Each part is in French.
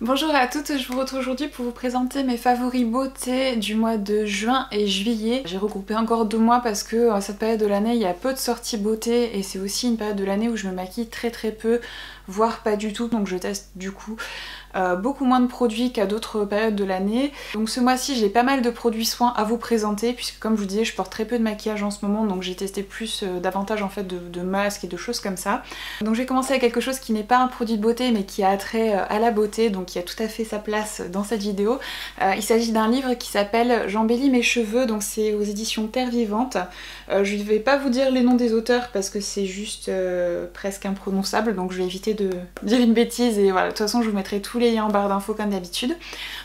Bonjour à toutes, je vous retrouve aujourd'hui pour vous présenter mes favoris beauté du mois de juin et juillet. J'ai regroupé encore 2 mois parce que à cette période de l'année il y a peu de sorties beauté et c'est aussi une période de l'année où je me maquille très peu, voire pas du tout, donc je teste du coup beaucoup moins de produits qu'à d'autres périodes de l'année. Donc ce mois-ci j'ai pas mal de produits soins à vous présenter puisque comme je vous disais je porte très peu de maquillage en ce moment, donc j'ai testé plus davantage en fait de masques et de choses comme ça. Donc je vais commencer avec quelque chose qui n'est pas un produit de beauté mais qui a attrait à la beauté, donc qui a tout à fait sa place dans cette vidéo. Il s'agit d'un livre qui s'appelle J'embellis mes cheveux, donc c'est aux éditions Terre Vivante. Je ne vais pas vous dire les noms des auteurs parce que c'est juste presque imprononçable, donc je vais éviter de dire une bêtise et voilà, de toute façon je vous mettrai tous les liens en barre d'infos comme d'habitude.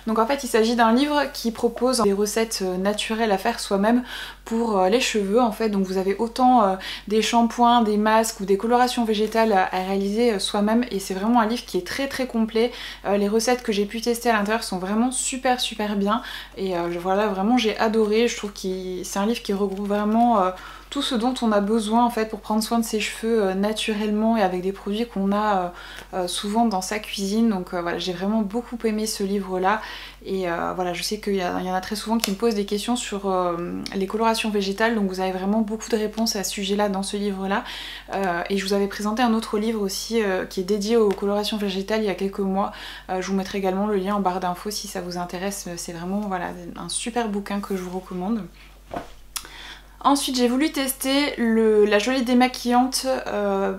Donc en fait il s'agit d'un livre qui propose des recettes naturelles à faire soi-même pour les cheveux en fait, donc vous avez autant des shampoings, des masques ou des colorations végétales à réaliser soi-même et c'est vraiment un livre qui est très complet. Les recettes que j'ai pu tester à l'intérieur sont vraiment super bien et voilà, vraiment j'ai adoré. Je trouve que c'est un livre qui regroupe vraiment tout ce dont on a besoin en fait pour prendre soin de ses cheveux naturellement et avec des produits qu'on a souvent dans sa cuisine. Donc voilà, j'ai vraiment beaucoup aimé ce livre là et voilà, je sais qu'il y en a très souvent qui me posent des questions sur les colorations végétales, donc vous avez vraiment beaucoup de réponses à ce sujet là dans ce livre là et je vous avais présenté un autre livre aussi qui est dédié aux colorations végétales il y a quelques mois. Je vous mettrai également le lien en barre d'infos si ça vous intéresse, c'est vraiment voilà, un super bouquin que je vous recommande. Ensuite j'ai voulu tester la gelée démaquillante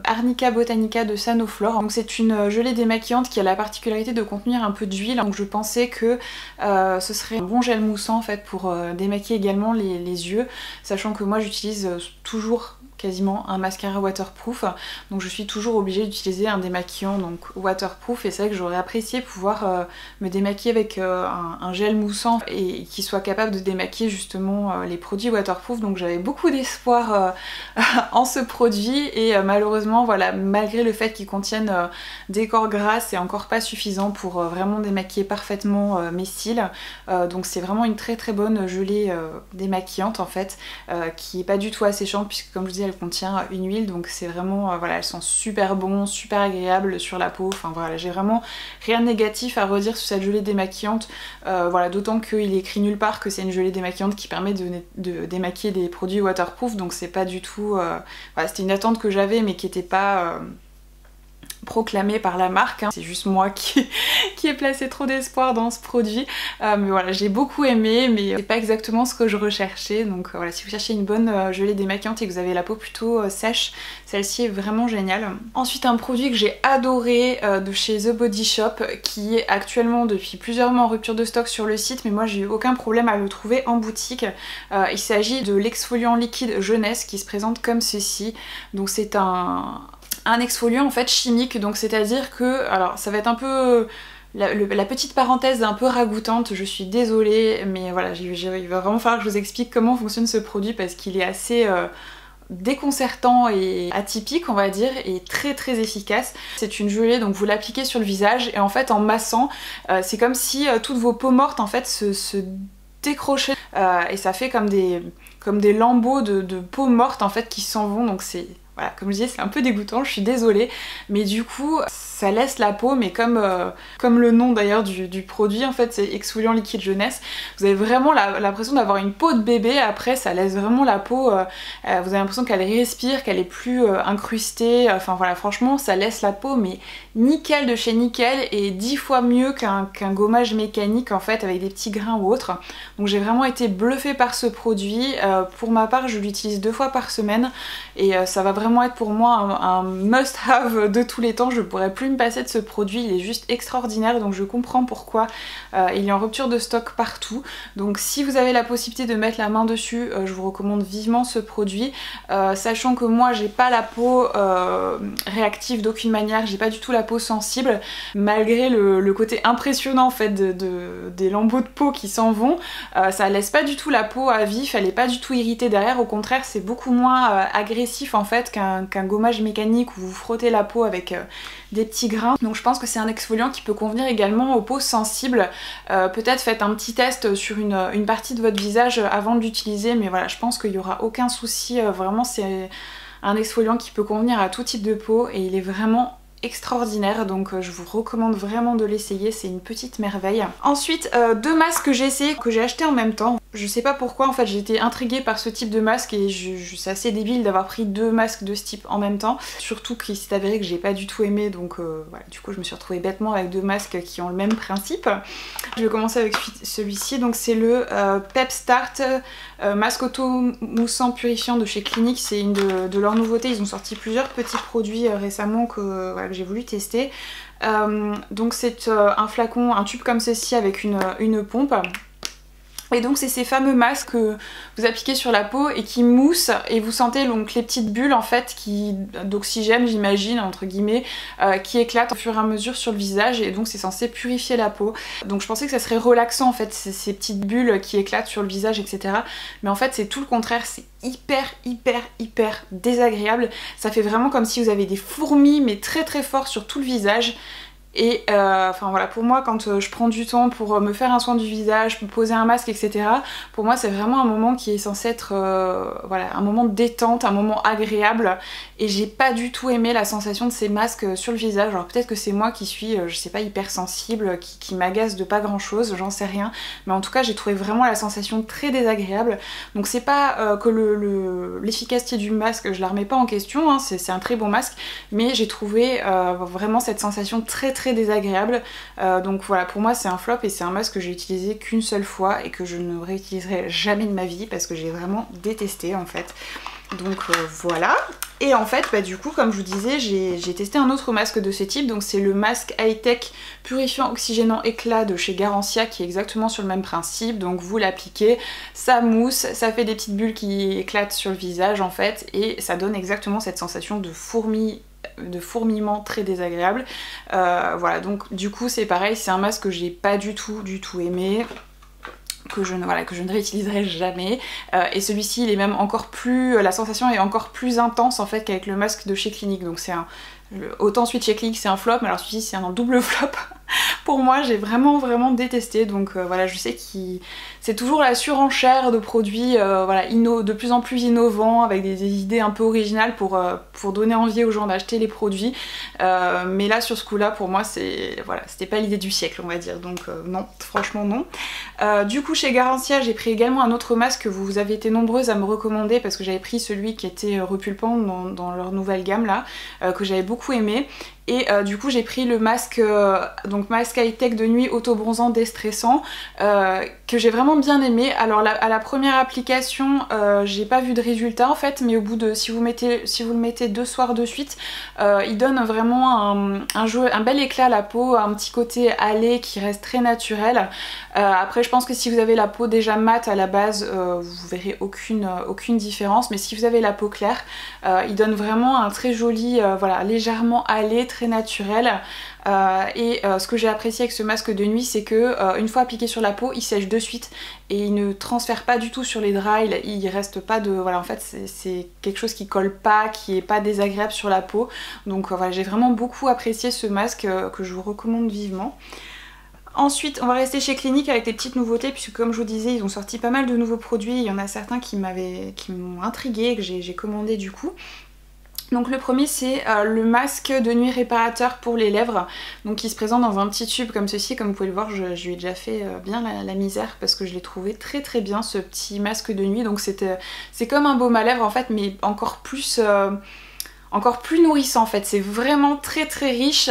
Arnica Botanica de Sanoflore. Donc c'est une gelée démaquillante qui a la particularité de contenir un peu d'huile, donc je pensais que ce serait un bon gel moussant en fait pour démaquiller également les yeux, sachant que moi j'utilise toujours quasiment un mascara waterproof, donc je suis toujours obligée d'utiliser un démaquillant donc waterproof et c'est vrai que j'aurais apprécié pouvoir me démaquiller avec un gel moussant et qui soit capable de démaquiller justement les produits waterproof, donc j'avais beaucoup d'espoir en ce produit et malheureusement voilà, malgré le fait qu'il contienne des corps gras, c'est encore pas suffisant pour vraiment démaquiller parfaitement mes cils, donc c'est vraiment une très bonne gelée démaquillante en fait, qui est pas du tout asséchante puisque comme je vous dis elle contient une huile, donc c'est vraiment voilà, elles sont super bon, super agréables sur la peau, enfin voilà, j'ai vraiment rien de négatif à redire sur cette gelée démaquillante, voilà, d'autant qu'il est écrit nulle part que c'est une gelée démaquillante qui permet de démaquiller des produits waterproof, donc c'est pas du tout voilà, c'était une attente que j'avais mais qui était pas proclamé par la marque, hein. C'est juste moi qui ai placé trop d'espoir dans ce produit, mais voilà, j'ai beaucoup aimé mais c'est pas exactement ce que je recherchais, donc voilà, si vous cherchez une bonne gelée démaquillante et que vous avez la peau plutôt sèche, celle-ci est vraiment géniale. Ensuite un produit que j'ai adoré de chez The Body Shop qui est actuellement depuis plusieurs mois en rupture de stock sur le site, mais moi j'ai eu aucun problème à le trouver en boutique. Il s'agit de l'exfoliant liquide jeunesse qui se présente comme ceci, donc c'est un exfoliant en fait chimique, donc c'est à dire que, alors ça va être un peu la petite parenthèse un peu ragoûtante, je suis désolée mais voilà, il va vraiment falloir que je vous explique comment fonctionne ce produit parce qu'il est assez déconcertant et atypique on va dire, et très efficace. C'est une gelée, donc vous l'appliquez sur le visage et en fait en massant c'est comme si toutes vos peaux mortes en fait se décrochaient et ça fait comme des lambeaux de peau morte en fait qui s'en vont, donc c'est voilà, comme je disais, c'est un peu dégoûtant, je suis désolée, mais du coup ça laisse la peau, mais comme le nom d'ailleurs du produit en fait, c'est exfoliant liquide jeunesse, vous avez vraiment l'impression d'avoir une peau de bébé. Après ça laisse vraiment la peau, vous avez l'impression qu'elle respire, qu'elle est plus incrustée, enfin voilà, franchement ça laisse la peau mais nickel de chez nickel et 10 fois mieux qu'un gommage mécanique en fait avec des petits grains ou autre. Donc j'ai vraiment été bluffée par ce produit, pour ma part je l'utilise 2 fois par semaine et ça va vraiment être pour moi un must have de tous les temps, je pourrais plus me passer de ce produit, il est juste extraordinaire, donc je comprends pourquoi il est en rupture de stock partout. Donc si vous avez la possibilité de mettre la main dessus, je vous recommande vivement ce produit, sachant que moi j'ai pas la peau réactive d'aucune manière, j'ai pas du tout la peau sensible, malgré le côté impressionnant en fait des lambeaux de peau qui s'en vont, ça laisse pas du tout la peau à vif, elle est pas du tout irritée derrière, au contraire c'est beaucoup moins agressif en fait qu'un gommage mécanique où vous frottez la peau avec des petits grains. Donc je pense que c'est un exfoliant qui peut convenir également aux peaux sensibles. Peut-être faites un petit test sur une partie de votre visage avant de l'utiliser, mais voilà, je pense qu'il n'y aura aucun souci, vraiment c'est un exfoliant qui peut convenir à tout type de peau et il est vraiment extraordinaire, donc je vous recommande vraiment de l'essayer, c'est une petite merveille. Ensuite, deux masques que j'ai essayé, que j'ai acheté en même temps. Je sais pas pourquoi, en fait j'ai été intriguée par ce type de masque et c'est assez débile d'avoir pris deux masques de ce type en même temps. Surtout qu'il s'est avéré que j'ai pas du tout aimé, donc voilà, du coup je me suis retrouvée bêtement avec deux masques qui ont le même principe. Je vais commencer avec celui-ci, donc c'est le Pep Start masque auto-moussant purifiant de chez Clinique. C'est une de leurs nouveautés, ils ont sorti plusieurs petits produits récemment que, voilà, que j'ai voulu tester. Donc c'est un flacon, un tube comme ceci avec une pompe. Et donc c'est ces fameux masques que vous appliquez sur la peau et qui moussent et vous sentez donc les petites bulles en fait d'oxygène, j'imagine, entre guillemets, qui éclatent au fur et à mesure sur le visage, et donc c'est censé purifier la peau. Donc je pensais que ça serait relaxant en fait, ces petites bulles qui éclatent sur le visage, etc. Mais en fait c'est tout le contraire, c'est hyper désagréable. Ça fait vraiment comme si vous avez des fourmis mais très fort sur tout le visage. Et enfin voilà, pour moi quand je prends du temps pour me faire un soin du visage, me poser un masque, etc. pour moi c'est vraiment un moment qui est censé être voilà, un moment de détente, un moment agréable, et j'ai pas du tout aimé la sensation de ces masques sur le visage. Alors peut-être que c'est moi qui suis, je sais pas, hypersensible, qui m'agace de pas grand chose, j'en sais rien, mais en tout cas j'ai trouvé vraiment la sensation très désagréable. Donc c'est pas que l'efficacité du masque, je la remets pas en question, hein, c'est un très bon masque, mais j'ai trouvé vraiment cette sensation très désagréable. Donc voilà, pour moi c'est un flop, et c'est un masque que j'ai utilisé qu'une seule fois et que je ne réutiliserai jamais de ma vie parce que j'ai vraiment détesté en fait. Donc voilà. Et en fait, bah, du coup, comme je vous disais, j'ai testé un autre masque de ce type, donc c'est le masque high-tech purifiant oxygénant éclat de chez Garancia, qui est exactement sur le même principe. Donc vous l'appliquez, ça mousse, ça fait des petites bulles qui éclatent sur le visage en fait, et ça donne exactement cette sensation de fourmillement très désagréable. Voilà, donc du coup c'est pareil, c'est un masque que j'ai pas du tout aimé, que je ne réutiliserai jamais. Et celui-ci il est même encore plus, la sensation est encore plus intense en fait qu'avec le masque de chez Clinique. Donc c'est autant celui de chez Clinique c'est un flop, mais alors celui-ci c'est un double flop. Pour moi j'ai vraiment détesté. Donc voilà, je sais que c'est toujours la surenchère de produits voilà, de plus en plus innovants, avec des idées un peu originales pour donner envie aux gens d'acheter les produits. Mais là sur ce coup là pour moi voilà, c'était pas l'idée du siècle on va dire, donc non, franchement non. Du coup chez Garancia j'ai pris également un autre masque que vous avez été nombreuses à me recommander, parce que j'avais pris celui qui était repulpant dans leur nouvelle gamme là, que j'avais beaucoup aimé. Et du coup j'ai pris le masque, donc masque high-tech de nuit auto-bronzant déstressant, que j'ai vraiment bien aimé. Alors à la première application j'ai pas vu de résultat en fait, mais au bout de, si vous le mettez 2 soirs de suite, il donne vraiment un bel éclat à la peau, un petit côté hâlé qui reste très naturel. Après je pense que si vous avez la peau déjà mate à la base, vous verrez aucune différence, mais si vous avez la peau claire, il donne vraiment un très joli, voilà, légèrement hâlé, très naturel. Ce que j'ai apprécié avec ce masque de nuit, c'est que une fois appliqué sur la peau, il sèche de suite et il ne transfère pas du tout sur les draps, il reste pas de... Voilà, en fait c'est quelque chose qui colle pas, qui est pas désagréable sur la peau. Donc voilà, j'ai vraiment beaucoup apprécié ce masque que je vous recommande vivement. Ensuite, on va rester chez Clinique avec des petites nouveautés, puisque comme je vous disais, ils ont sorti pas mal de nouveaux produits. Il y en a certains qui m'ont intriguée et que j'ai commandé du coup. Donc le premier c'est le masque de nuit réparateur pour les lèvres, donc qui se présente dans un petit tube comme ceci. Comme vous pouvez le voir, je lui ai déjà fait bien la misère parce que je l'ai trouvé très bien ce petit masque de nuit. Donc c'est comme un baume à lèvres en fait, mais encore plus nourrissant en fait. C'est vraiment très riche,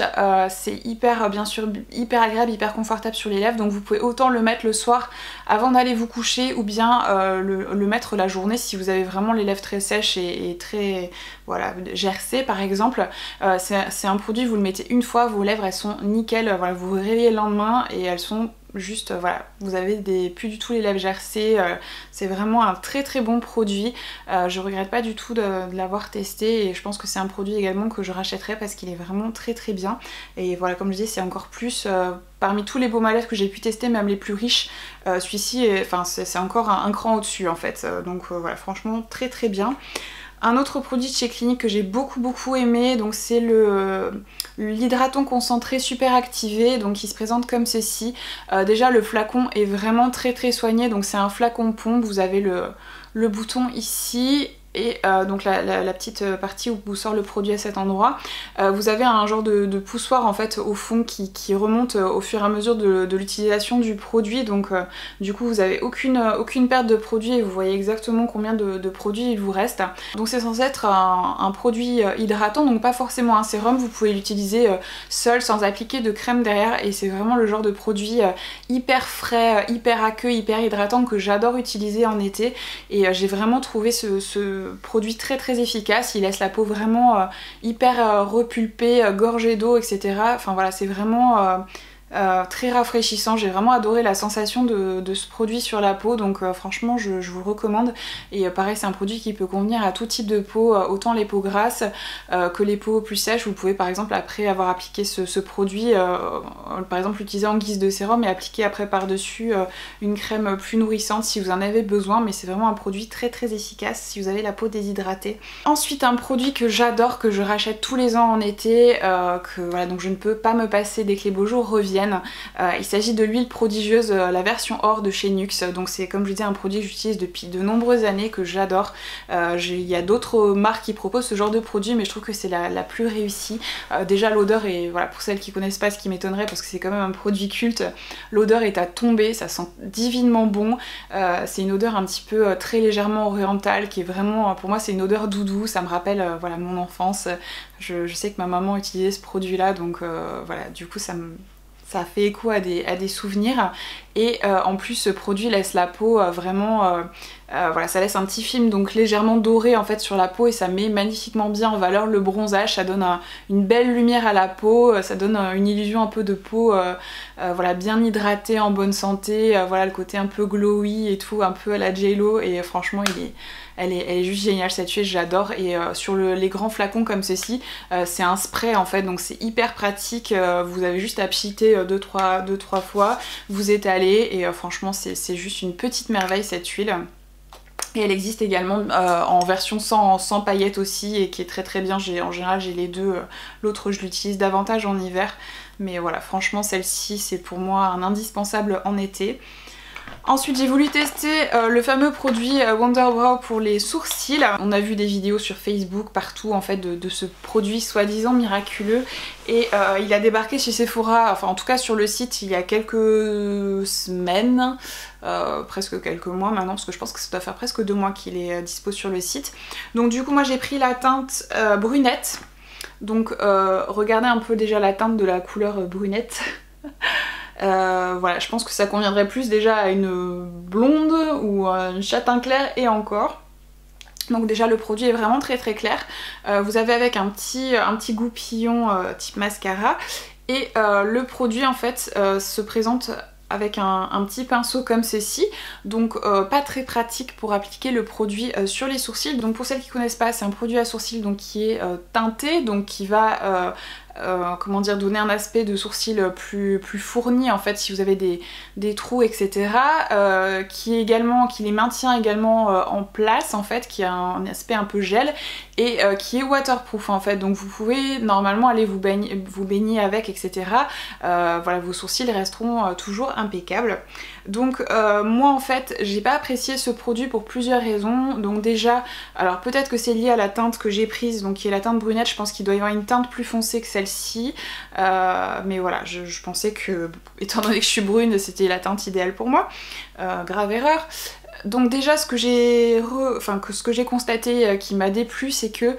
c'est bien sûr hyper agréable, hyper confortable sur les lèvres. Donc vous pouvez autant le mettre le soir avant d'aller vous coucher, ou bien le mettre la journée si vous avez vraiment les lèvres très sèches et très, voilà, gercées par exemple. C'est un produit, vous le mettez une fois, vos lèvres elles sont nickel, voilà, vous vous réveillez le lendemain et elles sont juste, voilà, vous avez plus du tout les lèvres gercées. C'est vraiment un très bon produit. Je regrette pas du tout de l'avoir testé, et je pense que c'est un produit également que je rachèterai parce qu'il est vraiment très bien. Et voilà, comme je dis, c'est encore plus, parmi tous les baumes à lèvres que j'ai pu tester, même les plus riches, celui-ci, enfin c'est encore un cran au-dessus en fait. Donc voilà, franchement très bien. Un autre produit de chez Clinique que j'ai beaucoup aimé, donc c'est l'hydratant concentré super activé, donc il se présente comme ceci. Déjà le flacon est vraiment très soigné, donc c'est un flacon pompe, vous avez le bouton ici, et donc la petite partie où vous sort le produit à cet endroit, vous avez un genre de poussoir en fait au fond qui remonte au fur et à mesure de l'utilisation du produit, donc du coup vous avez aucune perte de produit et vous voyez exactement combien de produits il vous reste. Donc c'est censé être un produit hydratant, donc pas forcément un sérum, vous pouvez l'utiliser seul sans appliquer de crème derrière, et c'est vraiment le genre de produit hyper frais, hyper aqueux, hyper hydratant que j'adore utiliser en été, et j'ai vraiment trouvé ce produit très efficace. Il laisse la peau vraiment hyper repulpée, gorgée d'eau, etc. Enfin voilà, c'est vraiment très rafraîchissant. J'ai vraiment adoré la sensation de ce produit sur la peau, donc franchement je vous le recommande. Et pareil, c'est un produit qui peut convenir à tout type de peau, autant les peaux grasses que les peaux plus sèches. Vous pouvez par exemple, après avoir appliqué ce produit, par exemple l'utiliser en guise de sérum et appliquer après par dessus une crème plus nourrissante si vous en avez besoin, mais c'est vraiment un produit très efficace si vous avez la peau déshydratée. Ensuite, un produit que j'adore, que je rachète tous les ans en été, que voilà, donc je ne peux pas me passer dès que les beaux jours reviennent. Il s'agit de l'huile prodigieuse, la version or de chez Nuxe. Donc c'est, comme je disais, un produit que j'utilise depuis de nombreuses années, que j'adore. Il y a d'autres marques qui proposent ce genre de produit, mais je trouve que c'est la plus réussie. Déjà l'odeur est, voilà, pour celles qui connaissent pas, ce qui m'étonnerait parce que c'est quand même un produit culte, l'odeur est à tomber, ça sent divinement bon. C'est une odeur un petit peu très légèrement orientale qui est vraiment, pour moi c'est une odeur doudou, ça me rappelle voilà, mon enfance. Je sais que ma maman utilisait ce produit là, donc voilà, du coup ça fait écho à des souvenirs, et en plus ce produit laisse la peau vraiment, voilà, ça laisse un petit film donc légèrement doré en fait sur la peau, et ça met magnifiquement bien en valeur le bronzage, ça donne une belle lumière à la peau, ça donne une illusion un peu de peau voilà, bien hydratée, en bonne santé, voilà le côté un peu glowy et tout, un peu à la J-Lo, et franchement elle est juste géniale cette huile, j'adore. Et sur les grands flacons comme ceci, c'est un spray en fait, donc c'est hyper pratique, vous avez juste à pchiter 2-3 fois, vous étalez, et franchement c'est juste une petite merveille cette huile. Et elle existe également en version sans paillettes aussi, et qui est très bien. En général j'ai les deux, l'autre je l'utilise davantage en hiver, mais voilà, franchement celle-ci c'est pour moi un indispensable en été. Ensuite j'ai voulu tester le fameux produit Wonderbrow pour les sourcils. On a vu des vidéos sur Facebook partout en fait de ce produit soi-disant miraculeux, et il a débarqué chez Sephora, enfin en tout cas sur le site, il y a quelques semaines, presque quelques mois maintenant, parce que je pense que ça doit faire presque 2 mois qu'il est dispo sur le site. Donc du coup moi j'ai pris la teinte brunette, donc regardez un peu déjà la teinte de la couleur brunette. Voilà, je pense que ça conviendrait plus déjà à une blonde ou à une châtain clair, et encore. Donc déjà le produit est vraiment très clair. Vous avez avec un petit goupillon type mascara, et le produit en fait se présente avec un petit pinceau comme ceci, donc pas très pratique pour appliquer le produit sur les sourcils. Donc pour celles qui connaissent pas, c'est un produit à sourcils donc qui est teinté, donc qui va comment dire, donner un aspect de sourcil plus fourni en fait si vous avez des trous, etc. Qui les maintient également en place en fait, qui a un aspect un peu gel, et qui est waterproof en fait, donc vous pouvez normalement aller vous baigner avec, etc. Voilà, vos sourcils resteront toujours impeccables. Donc moi en fait j'ai pas apprécié ce produit pour plusieurs raisons. Donc déjà, alors peut-être que c'est lié à la teinte que j'ai prise, donc qui est la teinte brunette, je pense qu'il doit y avoir une teinte plus foncée que celle-ci, mais voilà, je pensais que, étant donné que je suis brune, c'était la teinte idéale pour moi, grave erreur. Donc déjà ce que j'ai constaté qui m'a déplu, c'est que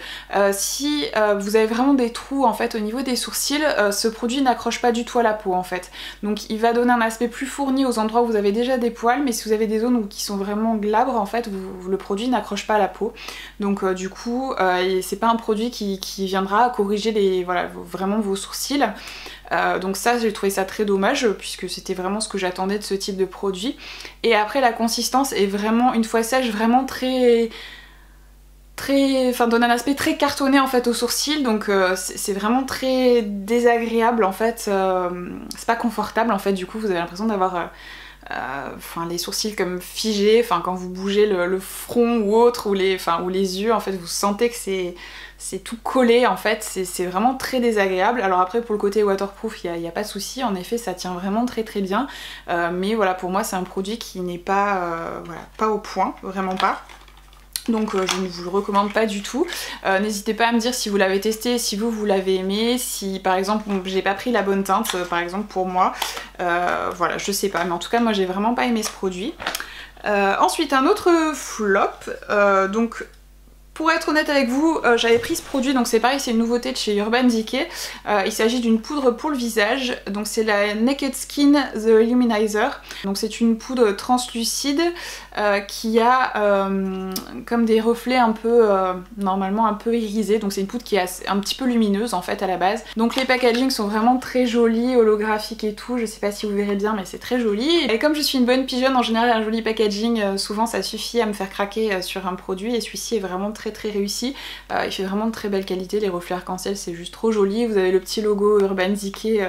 si vous avez vraiment des trous en fait au niveau des sourcils, ce produit n'accroche pas du tout à la peau en fait. Donc il va donner un aspect plus fourni aux endroits où vous avez déjà des poils, mais si vous avez des zones qui sont vraiment glabres en fait, le produit n'accroche pas à la peau. Donc du coup c'est pas un produit qui viendra corriger voilà, vraiment vos sourcils. Donc ça j'ai trouvé ça très dommage, puisque c'était vraiment ce que j'attendais de ce type de produit. Et après la consistance est vraiment, une fois sèche, vraiment enfin donne un aspect très cartonné en fait aux sourcils, donc c'est vraiment très désagréable en fait, c'est pas confortable en fait, du coup vous avez l'impression d'avoir les sourcils comme figés, enfin quand vous bougez le front ou autre, ou les yeux en fait, vous sentez que c'est tout collé en fait, c'est vraiment très désagréable. Alors après pour le côté waterproof il n'y a pas de souci, en effet ça tient vraiment très bien, mais voilà, pour moi c'est un produit qui n'est pas, voilà, pas au point, vraiment pas. Donc je ne vous le recommande pas du tout. N'hésitez pas à me dire si vous l'avez testé, si vous l'avez aimé, si par exemple j'ai pas pris la bonne teinte par exemple pour moi. Voilà, je sais pas, mais en tout cas moi j'ai vraiment pas aimé ce produit. Ensuite un autre flop, donc pour être honnête avec vous, j'avais pris ce produit, donc c'est pareil, c'est une nouveauté de chez Urban Decay. Il s'agit d'une poudre pour le visage, donc c'est la Naked Skin The Illuminizer. Donc c'est une poudre translucide qui a comme des reflets un peu, normalement un peu irisés. Donc c'est une poudre qui est un petit peu lumineuse en fait à la base. Donc les packagings sont vraiment très jolis, holographiques et tout, je sais pas si vous verrez bien mais c'est très joli. Et comme je suis une bonne pigeonne, en général un joli packaging, souvent ça suffit à me faire craquer sur un produit, et celui-ci est vraiment très réussi. Il fait vraiment de très belle qualité, les reflets arc-en-ciel c'est juste trop joli. Vous avez le petit logo Urban Decay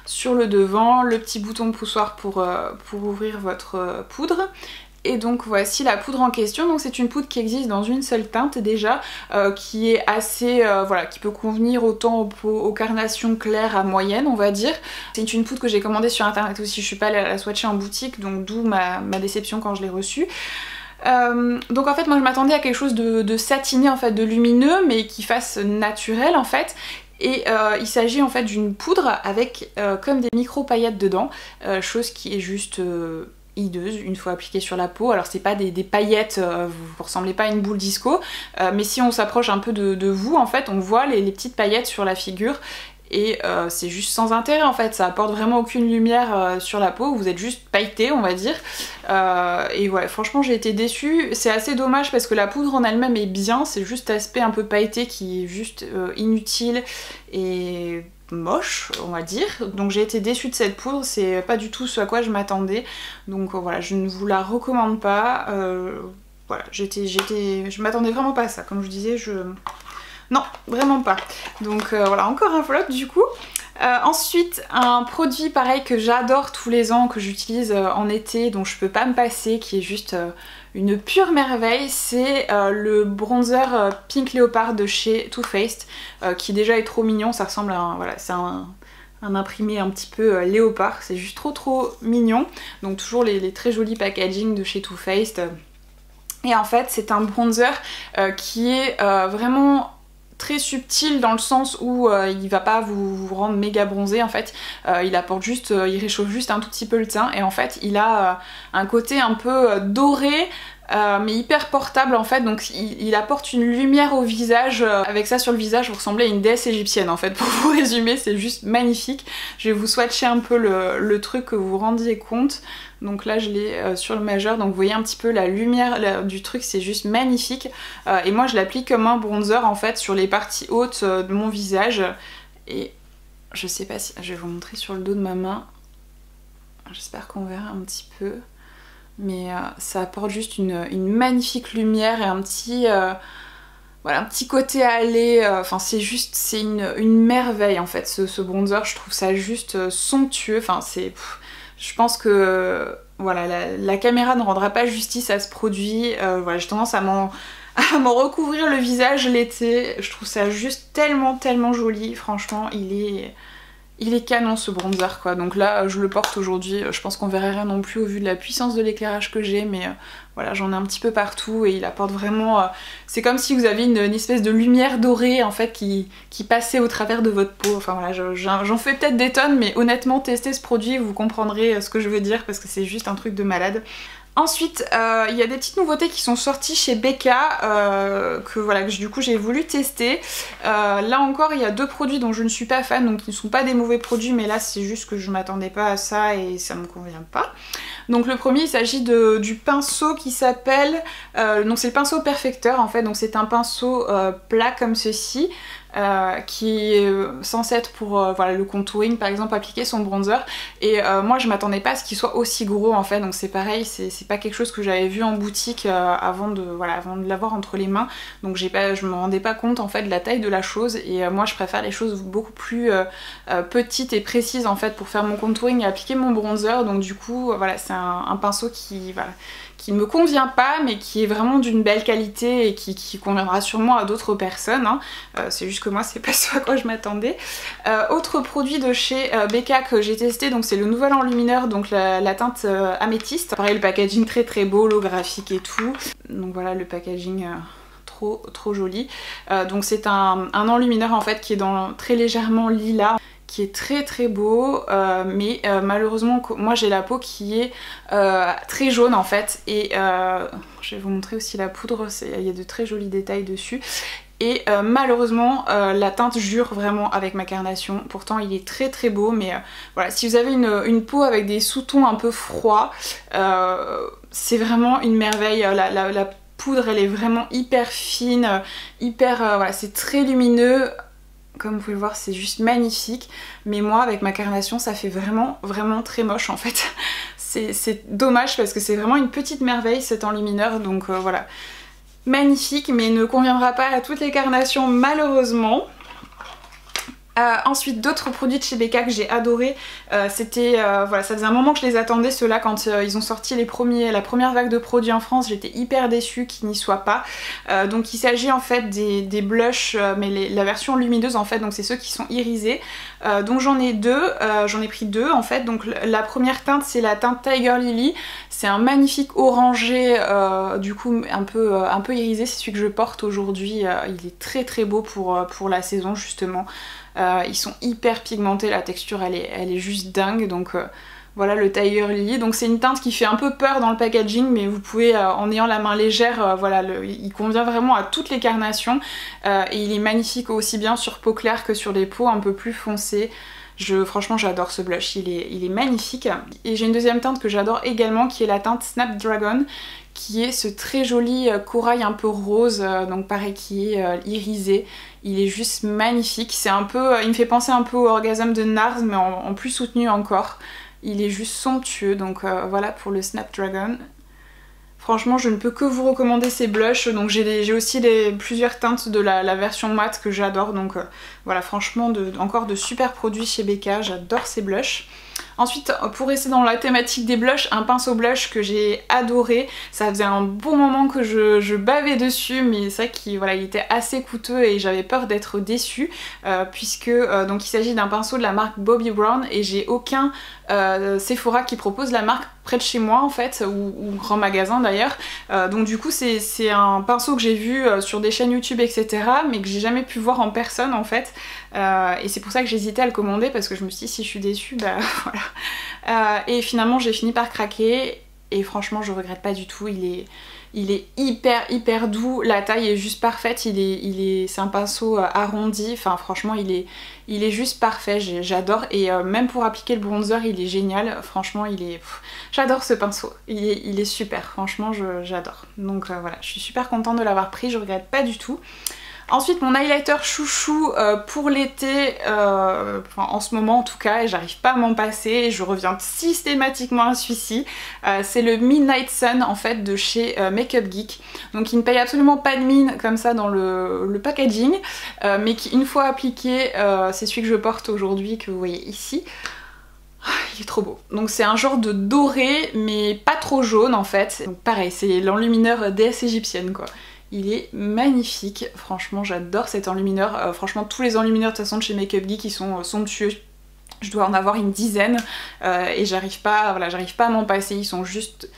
sur le devant, le petit bouton poussoir pour ouvrir votre poudre. Et donc voici la poudre en question. Donc c'est une poudre qui existe dans une seule teinte déjà, qui est assez, voilà, qui peut convenir autant aux carnations claires à moyennes on va dire. C'est une poudre que j'ai commandée sur internet aussi, je suis pas allée la swatcher en boutique, donc d'où ma déception quand je l'ai reçue. Donc en fait moi je m'attendais à quelque chose de satiné en fait, de lumineux, mais qui fasse naturel en fait. Et il s'agit en fait d'une poudre avec comme des micro paillettes dedans, chose qui est juste hideuse une fois appliquée sur la peau. Alors c'est pas des paillettes, vous ressemblez pas à une boule disco, mais si on s'approche un peu de vous en fait on voit les petites paillettes sur la figure. Et c'est juste sans intérêt en fait, ça apporte vraiment aucune lumière sur la peau, vous êtes juste pailleté on va dire. Et ouais, franchement j'ai été déçue, c'est assez dommage parce que la poudre en elle-même est bien, c'est juste l'aspect un peu pailleté qui est juste inutile et moche on va dire. Donc j'ai été déçue de cette poudre, c'est pas du tout ce à quoi je m'attendais. Donc voilà, je ne vous la recommande pas. Voilà, je m'attendais vraiment pas à ça, comme je disais, non, vraiment pas. Donc voilà, encore un flop du coup. Ensuite, un produit pareil que j'adore tous les ans, que j'utilise en été, dont je peux pas me passer, qui est juste une pure merveille, c'est le bronzer Pink Léopard de chez Too Faced, qui déjà est trop mignon, ça ressemble à un, voilà, c'est un imprimé un petit peu léopard, c'est juste trop mignon. Donc toujours les très jolis packaging de chez Too Faced. Et en fait c'est un bronzer qui est vraiment très subtil dans le sens où il va pas vous rendre méga bronzé en fait, il apporte juste, il réchauffe juste un tout petit peu le teint, et en fait il a un côté un peu doré, mais hyper portable en fait, donc il apporte une lumière au visage. Avec ça sur le visage vous ressemblez à une déesse égyptienne en fait, pour vous résumer, c'est juste magnifique. Je vais vous swatcher un peu le truc que vous vous rendiez compte. Donc là je l'ai sur le majeur, donc vous voyez un petit peu la lumière du truc, c'est juste magnifique. Et moi je l'applique comme un bronzer en fait sur les parties hautes de mon visage. Et je sais pas si... je vais vous montrer sur le dos de ma main. J'espère qu'on verra un petit peu. Mais ça apporte juste une magnifique lumière et un petit... voilà, un petit côté allé, enfin c'est juste, c'est une merveille en fait ce bronzer, je trouve ça juste somptueux, enfin c'est... Je pense que voilà, la caméra ne rendra pas justice à ce produit. Voilà, j'ai tendance à m'en recouvrir le visage l'été. Je trouve ça juste tellement joli. Franchement, il est canon ce bronzer quoi. Donc là, je le porte aujourd'hui. Je pense qu'on verrait rien non plus au vu de la puissance de l'éclairage que j'ai, mais voilà, j'en ai un petit peu partout et il apporte vraiment... c'est comme si vous aviez une espèce de lumière dorée en fait qui passait au travers de votre peau. Enfin voilà, j'en fais peut-être des tonnes, mais honnêtement, testez ce produit, vous comprendrez ce que je veux dire parce que c'est juste un truc de malade. Ensuite, il y a des petites nouveautés qui sont sorties chez Becca, que du coup j'ai voulu tester. Là encore, il y a deux produits dont je ne suis pas fan, donc qui ne sont pas des mauvais produits, mais là c'est juste que je m'attendais pas à ça et ça me convient pas. Donc le premier, il s'agit du pinceau qui s'appelle... donc c'est le pinceau Perfecteur en fait, donc c'est un pinceau plat comme ceci. Qui est censé être pour voilà, le contouring par exemple, appliquer son bronzer, et moi je m'attendais pas à ce qu'il soit aussi gros en fait, donc c'est pareil, c'est pas quelque chose que j'avais vu en boutique avant de l'avoir entre les mains, donc je me rendais pas compte en fait de la taille de la chose, et moi je préfère les choses beaucoup plus petites et précises en fait pour faire mon contouring et appliquer mon bronzer, donc du coup voilà, c'est un pinceau qui qui ne me convient pas mais qui est vraiment d'une belle qualité et qui conviendra sûrement à d'autres personnes, hein. C'est juste que moi c'est pas ce à quoi je m'attendais. Autre produit de chez Becca que j'ai testé, donc c'est le nouvel enlumineur, donc la teinte améthyste. Pareil, le packaging très très beau, holographique et tout. Donc voilà le packaging trop joli. Donc c'est un enlumineur en fait qui est dans très légèrement lilas, qui est très très beau, mais malheureusement moi j'ai la peau qui est très jaune en fait, et je vais vous montrer aussi la poudre, il y a de très jolis détails dessus. Et malheureusement la teinte jure vraiment avec ma carnation. Pourtant il est très très beau, mais voilà, si vous avez une peau avec des sous-tons un peu froids, c'est vraiment une merveille. La poudre elle est vraiment hyper fine, voilà, c'est très lumineux. Comme vous pouvez le voir, c'est juste magnifique, mais moi avec ma carnation ça fait vraiment très moche en fait. C'est dommage parce que c'est vraiment une petite merveille cet enlumineur, donc voilà. Magnifique, mais ne conviendra pas à toutes les carnations malheureusement. Ensuite d'autres produits de chez Becca que j'ai adoré, c'était voilà, ça faisait un moment que je les attendais ceux-là. Quand ils ont sorti la première vague de produits en France, j'étais hyper déçue qu'ils n'y soient pas. Donc il s'agit en fait des blushs, mais la version lumineuse en fait, donc c'est ceux qui sont irisés. Donc j'en ai pris deux en fait. Donc la première teinte c'est la teinte Tiger Lily, c'est un magnifique orangé du coup un peu irisé, c'est celui que je porte aujourd'hui. Il est très beau pour la saison justement. Ils sont hyper pigmentés, la texture elle est juste dingue, donc voilà le Tiger Lily. Donc c'est une teinte qui fait un peu peur dans le packaging, mais vous pouvez en ayant la main légère, voilà, il convient vraiment à toutes les carnations, et il est magnifique aussi bien sur peau claire que sur les peaux un peu plus foncées. Franchement j'adore ce blush, il est magnifique. Et j'ai une deuxième teinte que j'adore également qui est la teinte Snapdragon, qui est ce très joli corail un peu rose, donc pareil qui est irisé. Il est juste magnifique, c'est un peu, il me fait penser un peu au Orgasm de NARS mais en plus soutenu encore. Il est juste somptueux, donc voilà pour le Snapdragon. Franchement je ne peux que vous recommander ces blushs, donc j'ai aussi plusieurs teintes de la version mat que j'adore, donc voilà, franchement encore de super produits chez Becca, j'adore ces blushs. Ensuite, pour rester dans la thématique des blushs, un pinceau blush que j'ai adoré. Ça faisait un bon moment que je bavais dessus, mais c'est vrai qu'il voilà, il était assez coûteux et j'avais peur d'être déçue, puisque donc il s'agit d'un pinceau de la marque Bobbi Brown, et j'ai aucun Sephora qui propose la marque près de chez moi en fait, ou grand magasin d'ailleurs. Donc du coup c'est un pinceau que j'ai vu sur des chaînes YouTube etc, mais que j'ai jamais pu voir en personne en fait, et c'est pour ça que j'hésitais à le commander, parce que je me suis dit si je suis déçue bah voilà. Et finalement j'ai fini par craquer, et franchement je regrette pas du tout. Il est hyper doux, la taille est juste parfaite, c'est un pinceau arrondi, enfin franchement il est juste parfait, j'adore, et même pour appliquer le bronzer il est génial, franchement j'adore ce pinceau, il est super, franchement j'adore. Donc voilà, je suis super contente de l'avoir pris, je regrette pas du tout. Ensuite mon highlighter chouchou pour l'été, en ce moment en tout cas, et j'arrive pas à m'en passer, je reviens systématiquement à celui-ci, c'est le Midnight Sun en fait de chez Makeup Geek. Donc il ne paye absolument pas de mine comme ça dans le packaging, mais qui une fois appliqué, c'est celui que je porte aujourd'hui, que vous voyez ici. Il est trop beau. Donc c'est un genre de doré mais pas trop jaune en fait. Donc pareil, c'est l'enlumineur déesse égyptienne quoi. Il est magnifique, franchement j'adore cet enlumineur. Franchement tous les enlumineurs de toute façon de chez Makeup Geek ils sont somptueux. Je dois en avoir une dizaine et j'arrive pas à m'en passer, ils sont juste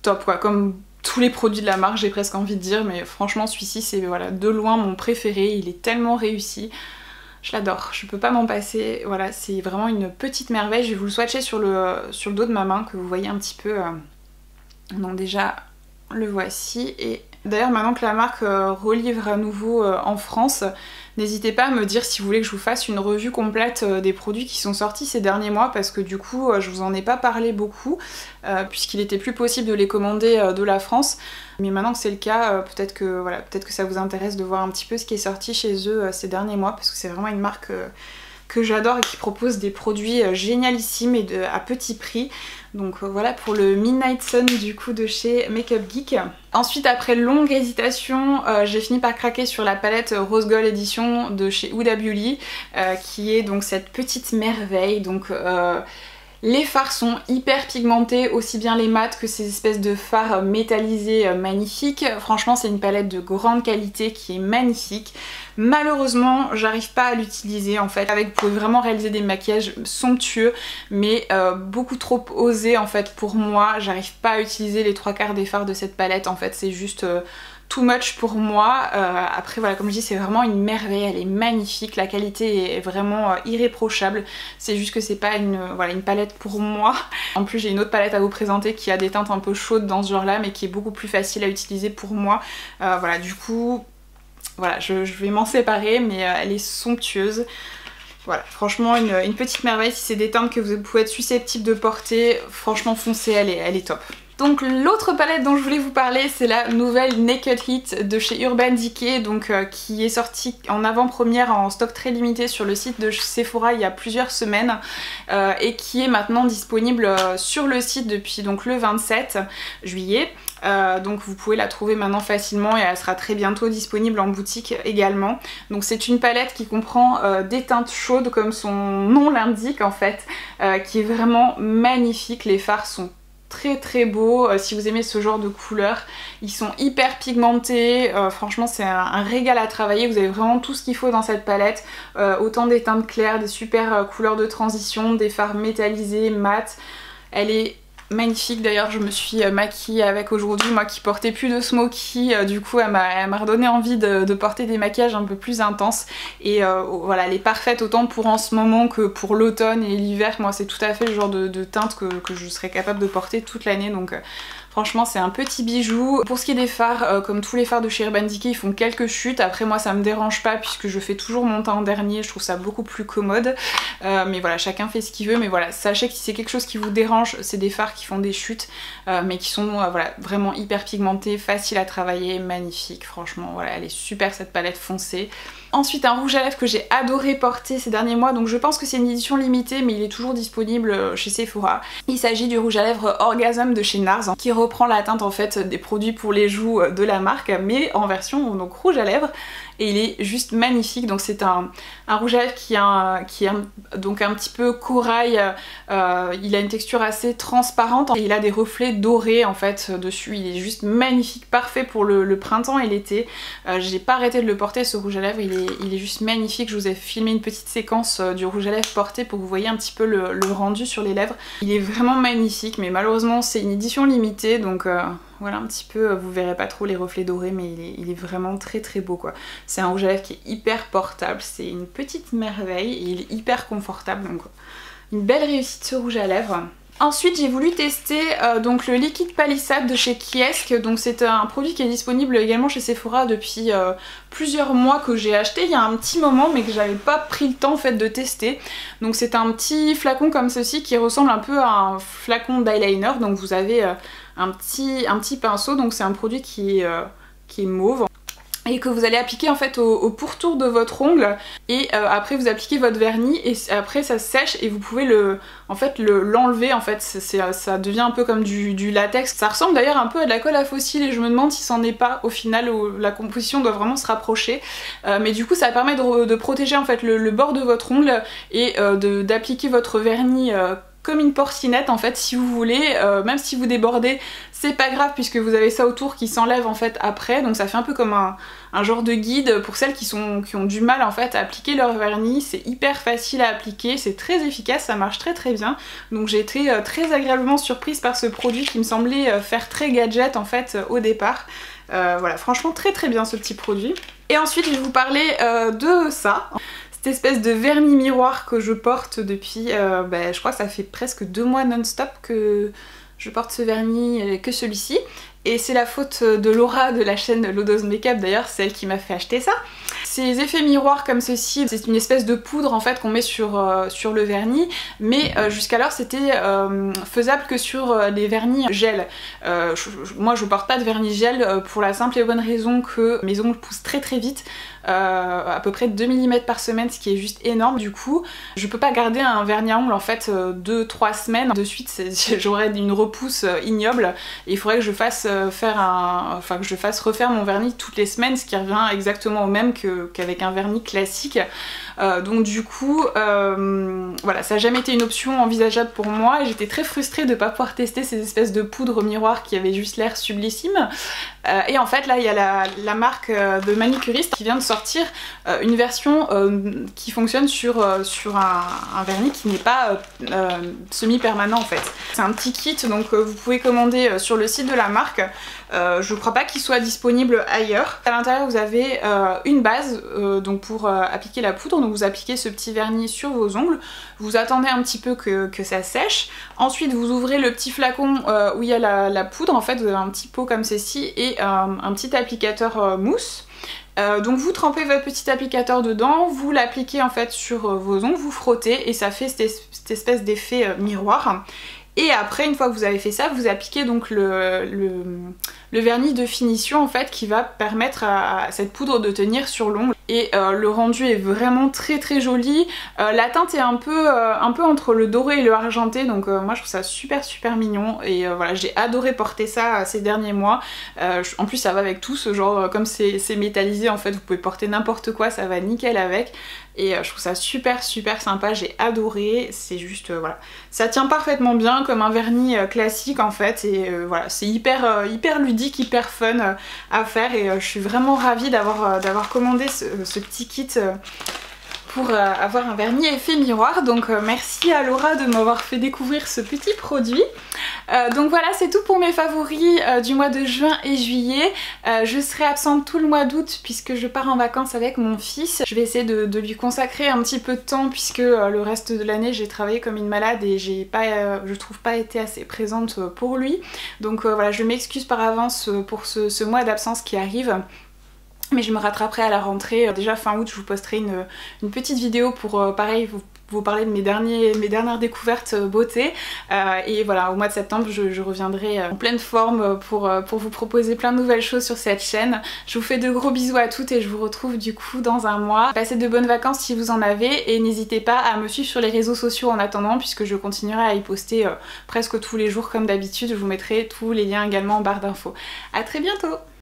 top quoi. Comme tous les produits de la marque j'ai presque envie de dire, mais franchement celui-ci c'est voilà, de loin mon préféré, il est tellement réussi. Je l'adore, je peux pas m'en passer, voilà, c'est vraiment une petite merveille. Je vais vous le swatcher sur le dos de ma main, que vous voyez un petit peu. Donc déjà, le voici. Et d'ailleurs, maintenant que la marque relivre à nouveau en France, n'hésitez pas à me dire si vous voulez que je vous fasse une revue complète des produits qui sont sortis ces derniers mois, parce que du coup, je vous en ai pas parlé beaucoup, puisqu'il était plus possible de les commander de la France. Mais maintenant que c'est le cas, peut-être que ça vous intéresse de voir un petit peu ce qui est sorti chez eux ces derniers mois, parce que c'est vraiment une marque que j'adore et qui propose des produits génialissimes et à petit prix. Donc voilà pour le Midnight Sun du coup de chez Makeup Geek. Ensuite, après longue hésitation, j'ai fini par craquer sur la palette Rose Gold Edition de chez Huda Beauty, qui est donc cette petite merveille. Donc Les fards sont hyper pigmentés, aussi bien les mats que ces espèces de fards métallisés magnifiques. Franchement c'est une palette de grande qualité qui est magnifique. Malheureusement j'arrive pas à l'utiliser en fait. Vous pouvez vraiment réaliser des maquillages somptueux mais beaucoup trop osés en fait pour moi. J'arrive pas à utiliser les 3/4 des fards de cette palette en fait, c'est juste... too much pour moi. Après voilà, comme je dis, c'est vraiment une merveille, elle est magnifique, la qualité est vraiment irréprochable. C'est juste que c'est pas une palette pour moi. En plus j'ai une autre palette à vous présenter qui a des teintes un peu chaudes dans ce genre là mais qui est beaucoup plus facile à utiliser pour moi. Voilà, du coup voilà, je vais m'en séparer mais elle est somptueuse. Voilà, franchement une petite merveille. Si c'est des teintes que vous pouvez être susceptible de porter, franchement foncez, elle est top. Donc l'autre palette dont je voulais vous parler, c'est la nouvelle Naked Heat de chez Urban Decay, donc qui est sortie en avant-première en stock très limité sur le site de Sephora il y a plusieurs semaines et qui est maintenant disponible sur le site depuis donc le 27 juillet. Donc vous pouvez la trouver maintenant facilement et elle sera très bientôt disponible en boutique également. Donc c'est une palette qui comprend des teintes chaudes comme son nom l'indique en fait, qui est vraiment magnifique. Les fards sont très beaux, si vous aimez ce genre de couleurs. Ils sont hyper pigmentés, franchement c'est un régal à travailler. Vous avez vraiment tout ce qu'il faut dans cette palette, autant des teintes claires, des super couleurs de transition, des fards métallisés, mat. Elle est magnifique. D'ailleurs je me suis maquillée avec aujourd'hui, moi qui portais plus de smoky, du coup elle m'a redonné envie de porter des maquillages un peu plus intenses et voilà, elle est parfaite autant pour en ce moment que pour l'automne et l'hiver. Moi c'est tout à fait le genre de teinte que je serais capable de porter toute l'année, donc franchement c'est un petit bijou. Pour ce qui est des fards, comme tous les fards de chez Urban Decay, ils font quelques chutes. Après moi ça me dérange pas puisque je fais toujours mon teint en dernier, je trouve ça beaucoup plus commode. Mais voilà, chacun fait ce qu'il veut. Mais voilà, sachez que si c'est quelque chose qui vous dérange, c'est des fards qui font des chutes, mais qui sont voilà, vraiment hyper pigmentés, faciles à travailler, magnifiques. Franchement voilà, elle est super cette palette foncée. Ensuite un rouge à lèvres que j'ai adoré porter ces derniers mois, donc je pense que c'est une édition limitée mais il est toujours disponible chez Sephora. Il s'agit du rouge à lèvres Orgasm de chez NARS qui reprend la teinte en fait des produits pour les joues de la marque mais en version donc rouge à lèvres et il est juste magnifique. Donc c'est un rouge à lèvres qui est donc un petit peu corail, il a une texture assez transparente et il a des reflets dorés en fait dessus. Il est juste magnifique, parfait pour le printemps et l'été. J'ai pas arrêté de le porter ce rouge à lèvres, il est juste magnifique. Je vous ai filmé une petite séquence du rouge à lèvres porté pour que vous voyez un petit peu le rendu sur les lèvres. Il est vraiment magnifique mais malheureusement c'est une édition limitée donc voilà un petit peu, vous verrez pas trop les reflets dorés mais il est vraiment très beau quoi. C'est un rouge à lèvres qui est hyper portable, c'est une petite merveille et il est hyper confortable, donc une belle réussite ce rouge à lèvres. Ensuite j'ai voulu tester donc le liquide palissade de chez Kiesk. Donc c'est un produit qui est disponible également chez Sephora depuis plusieurs mois, que j'ai acheté il y a un petit moment mais que j'avais pas pris le temps en fait de tester. Donc c'est un petit flacon comme ceci qui ressemble un peu à un flacon d'eyeliner. Donc vous avez un petit pinceau, donc c'est un produit qui est mauve et que vous allez appliquer en fait au pourtour de votre ongle et après vous appliquez votre vernis et après ça sèche et vous pouvez l'enlever en fait, ça devient un peu comme du latex. Ça ressemble d'ailleurs un peu à de la colle à fossiles et je me demande si c'en est pas au final, où la composition doit vraiment se rapprocher. Mais du coup ça permet de protéger en fait le bord de votre ongle et d'appliquer votre vernis comme une porcinette en fait si vous voulez, même si vous débordez c'est pas grave puisque vous avez ça autour qui s'enlève en fait après, donc ça fait un peu comme un genre de guide pour celles qui ont du mal en fait à appliquer leur vernis. C'est hyper facile à appliquer, c'est très efficace, ça marche très bien, donc j'ai été très agréablement surprise par ce produit qui me semblait faire très gadget en fait au départ. Voilà, franchement très bien ce petit produit. Et ensuite je vais vous parler de ça, cette espèce de vernis miroir que je porte depuis, je crois que ça fait presque 2 mois non-stop que je porte ce vernis, que celui-ci. Et c'est la faute de Laura de la chaîne Low Dose Makeup d'ailleurs, c'est elle qui m'a fait acheter ça. Ces effets miroirs comme ceci, c'est une espèce de poudre en fait qu'on met sur le vernis, mais jusqu'alors c'était faisable que sur les vernis gel. Moi je porte pas de vernis gel pour la simple et bonne raison que mes ongles poussent très vite, à peu près 2 mm par semaine, ce qui est juste énorme. Du coup je peux pas garder un vernis à ongles en fait 2-3 semaines de suite, j'aurais une repousse ignoble et il faudrait que je fasse refaire mon vernis toutes les semaines, ce qui revient exactement au même qu'avec un vernis classique. Donc du coup voilà, ça n'a jamais été une option envisageable pour moi et j'étais très frustrée de ne pas pouvoir tester ces espèces de poudres miroirs qui avaient juste l'air sublissime. Et en fait là il y a la marque de manicuriste qui vient de sortir une version qui fonctionne sur un vernis qui n'est pas semi-permanent en fait. C'est un petit kit donc vous pouvez commander sur le site de la marque. Je crois pas qu'il soit disponible ailleurs. À l'intérieur vous avez une base donc pour appliquer la poudre, donc vous appliquez ce petit vernis sur vos ongles, vous attendez un petit peu que ça sèche, ensuite vous ouvrez le petit flacon où il y a la poudre, en fait vous avez un petit pot comme ceci et un petit applicateur mousse. Donc vous trempez votre petit applicateur dedans, vous l'appliquez en fait sur vos ongles, vous frottez et ça fait cette espèce d'effet miroir. Et après, une fois que vous avez fait ça, vous appliquez donc le vernis de finition en fait qui va permettre à cette poudre de tenir sur l'ongle. Et le rendu est vraiment très très joli. La teinte est un peu entre le doré et le argenté, donc moi je trouve ça super super mignon. Et voilà, j'ai adoré porter ça ces derniers mois. En plus ça va avec tout, ce genre comme c'est métallisé en fait, vous pouvez porter n'importe quoi, ça va nickel avec. Et je trouve ça super super sympa, j'ai adoré, c'est juste voilà. Ça tient parfaitement bien comme un vernis classique en fait et voilà, c'est hyper ludique, hyper fun à faire et je suis vraiment ravie d'avoir commandé ce petit kit pour avoir un vernis effet miroir. Donc merci à Laura de m'avoir fait découvrir ce petit produit. Donc voilà, c'est tout pour mes favoris du mois de juin et juillet. Je serai absente tout le mois d'août puisque je pars en vacances avec mon fils. Je vais essayer de lui consacrer un petit peu de temps puisque le reste de l'année j'ai travaillé comme une malade et je trouve pas été assez présente pour lui. Donc voilà, je m'excuse par avance pour ce mois d'absence qui arrive. Mais je me rattraperai à la rentrée. Déjà fin août je vous posterai une petite vidéo pour pareil vous parler de mes dernières découvertes beauté. Et voilà, au mois de septembre je reviendrai en pleine forme pour vous proposer plein de nouvelles choses sur cette chaîne. Je vous fais de gros bisous à toutes et je vous retrouve du coup dans un mois. Passez de bonnes vacances si vous en avez et n'hésitez pas à me suivre sur les réseaux sociaux en attendant puisque je continuerai à y poster presque tous les jours comme d'habitude. Je vous mettrai tous les liens également en barre d'infos. A très bientôt!